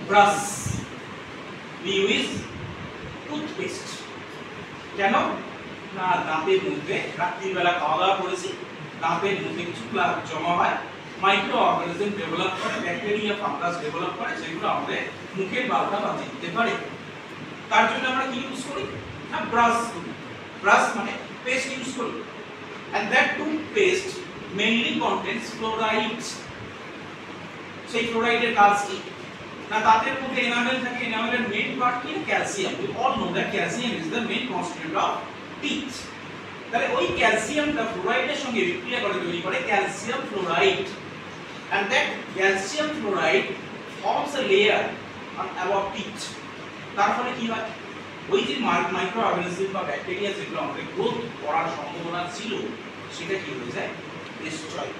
Brush, we use toothpaste. কেন না দাঁতের মধ্যে রাত্রিবেলা খাওয়া দাওয়া করেছি, দাঁতের মধ্যে কিছু প্লাক জমা হয়, মাইক্রো অর্গানিজম ডেভেলপ করে, ব্যাকটেরিয়া ফাঙ্গাস ডেভেলপ করে, যেগুলো আমাদের মুখের বালটা বাজিয়ে দিতে পারে। তার জন্য আমরা কি ইউজ করি না ব্রাশ করি। ব্রাশ মানে পেস্ট ইউজ করি, and that toothpaste mainly contains fluoride। সেই ফ্লোরাইডের কাজ কি না দাঁতের মধ্যে এনামেল থাকে, এনামেলের মেইন পার্ট কি calcium. we all know that calcium is the main constituent of teeth। তাহলে ওই ক্যালসিয়ামটা ফ্লোরাইডের সঙ্গে বিক্রিয়া করে তৈরি করে calcium fluoride, and that calcium fluoride forms a layer on above teeth। তার ফলে কি হয় ওই যে মাইক্রো অর্গানিজম বা ব্যাকটেরিয়া যেগুলো আমাদের গ্রোথ করার সম্ভাবনা ছিল সেটা কি হয়ে যায় ডিস্ট্রয়।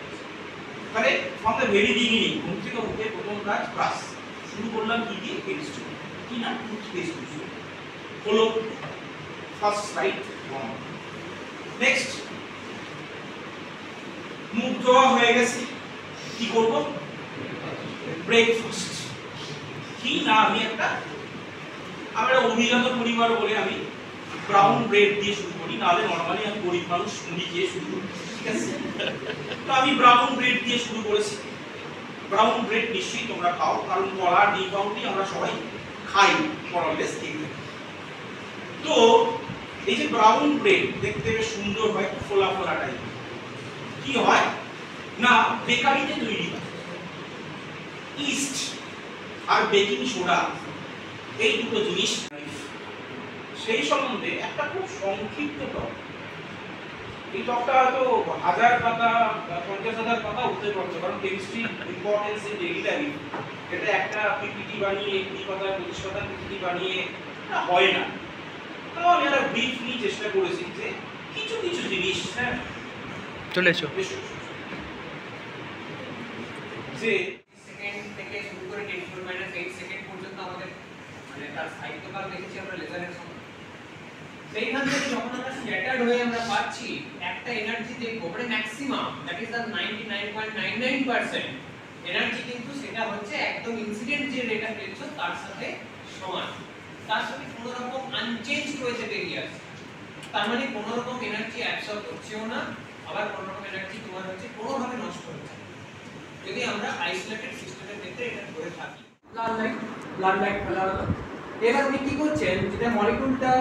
তাহলে ফ্রম দ্য ভেরি বিগিনিং ঘুম থেকে উঠে প্রথম কাজ ব্রাশ, শুরু করলাম কি দিয়ে পেস্ট কি না টুথপেস্ট ইউজ করে। হলো ফার্স্ট রাইট ওয়ান। নেক্সট মুখ ধোয়া হয়ে গেছে, কি করব ব্রেকফাস্ট। কি না আমি একটা আমরা অভিজাত পরিবার বলে আমি ব্রাউন ব্রেড দিয়ে শুরু করি, নাহলে নরমালি আমি গরিব মানুষ মুড়ি দিয়ে শুরু করি, ঠিক আছে? তো আমি ব্রাউন ব্রেড দিয়ে শুরু করেছি। ব্রাউন ব্রেড নিশ্চয়ই তোমরা খাও, কারণ কলা ডিম পাউরুটি আমরা সবাই খাই মরলেস খেয়ে। তো এই যে ব্রাউন ব্রেড দেখতে বেশ সুন্দর হয়, ফোলা ফোলা টাইপ, কি হয় না বেকারিতে তৈরি হয়। ইস্ট আর বেকিং সোডা এই দুটো জিনিস, সেই সম্বন্ধে একটা খুব সংক্ষিপ্ত টক। এই টকটা হয়তো 1000 পাতা 50,000 পাতা হতে পারতো, কারণ chemistry importance in daily life এটা একটা পিপিটি বানিয়ে 20 পাতা 25 পাতা পিপিটি বানিয়ে হয় না। তো আমি একটা ব্রিফলি চেষ্টা করেছি যে কিছু কিছু জিনিস চলে এসো যে সেকেন্ড থেকে শুরু করে 10⁻8 সেকেন্ড পর্যন্ত আমাদের মানে তার সাহিত্যকাল দেখেছি আমরা লেজারের সময়। সেইখান থেকে যখন আমরা স্ক্যাটার্ড হয়ে আমরা পাচ্ছি একটা এনার্জি দেখব মানে maximum that is the 99.99% energy, কিন্তু সেটা হচ্ছে একদম ইনসিডেন্ট যে রেটটা পেয়েছো তার সাথে সমান, তার সাথে কোনো রকম আনচেঞ্জ রয়েছে বেরিয়ে আসছে। তার মানে কোনো রকম এনার্জি অ্যাবসর্ব হচ্ছেও না, আবার কোনো রকম এনার্জি তোমার হচ্ছে কোনোভাবে নষ্ট হচ্ছে না, যদি আমরা আইসোলেটেড সিস্টেমের ক্ষেত্রে এটা ধরে থাকি। ব্লাড লাইট ফেলা হলো, এবার উনি কি করছেন যেটা মলিকিউলটা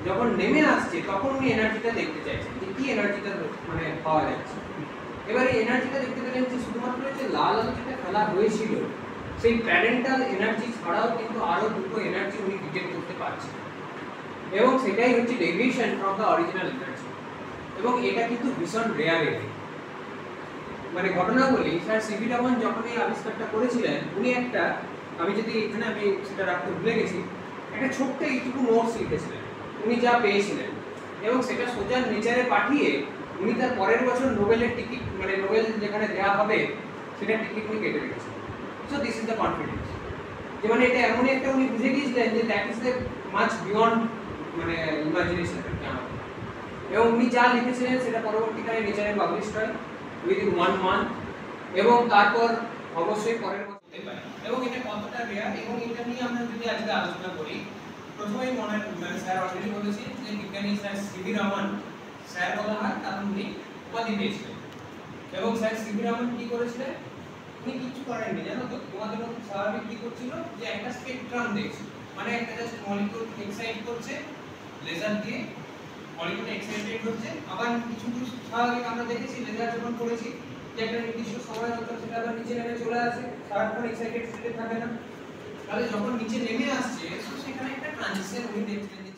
যখন নেমে আসছে তখন উনি এনার্জিটা দেখতে চাইছেন যে কি এনার্জিটা মানে পাওয়া যাচ্ছে। এবার এই এনার্জিটা দেখতে পেলেন যে শুধুমাত্র যে লাল আলো যেটা ফেলা হয়েছিল সেই প্যারেন্টাল এনার্জি ছাড়াও কিন্তু আরো দুটো এনার্জি উনি ডিটেক্ট করতে পারছেন, এবং সেটাই হচ্ছে deviation from the original energy. এবং এটা কিন্তু ভীষণ রেয়ার এরিয়া। মানে ঘটনা বলি, স্যার সিভি রমন যখন এই আবিষ্কারটা করেছিলেন উনি একটা, আমি যদি এখানে আমি সেটা রাখতে ভুলে গেছি, একটা ছোট্ট এইটুকু নোটস লিখেছিলেন উনি যা পেয়েছিলেন, এবং সেটা সোজা নেচারে পাঠিয়ে উনি তার পরের বছর নোবেলের টিকিট মানে নোবেল যেখানে দেওয়া হবে সেটা টিকিট উনি কেটে রেখেছেন। So this is the confidence, যে মানে এটা এমনই একটা উনি বুঝে গিয়েছিলেন যে that is the much beyond মানে ইমাজিনেশন। এবং উনি যা লিখেছিলেন সেটা পরবর্তীকালে নেচারে পাবলিশ হয় উইদিন 1 মান্থ, এবং তারপর অবশ্যই পরের বছর হতে পারে। এবং এটা কতটা রেয়ার, এবং এটা নিয়ে আমরা যদি আজকে আলোচনা করি, প্রথমেই মনে স্যার অলরেডি বলেছি যে বিজ্ঞানী স্যার সিভি রমন স্যার বলা হয় কারণ উনি উপাধি পেয়েছিলেন। এবং স্যার সিভি রমন কি করেছিলেন, উনি কিছু করেননি জানো তো, তোমাদের মতো স্বাভাবিক কি করছিল যে একটা স্পেকট্রাম দেখছিল, মানে একটা জাস্ট মলিকিউল এক্সাইট করছে লেজার দিয়ে, মলিকিউল এক্সাইটেড হচ্ছে, আবার কিছু কিছু স্বাভাবিক আমরা দেখেছি লেজার যখন করেছি যে একটা নির্দিষ্ট সময় হতো সেটা আবার নিচে নেমে চলে আসে, সারাক্ষণ এক্সাইটেড স্টেটে থাকে না। তাহলে যখন নিচে নেমে আসছে সেখানে একটা ট্রানজিশন উনি দেখছিলেন যে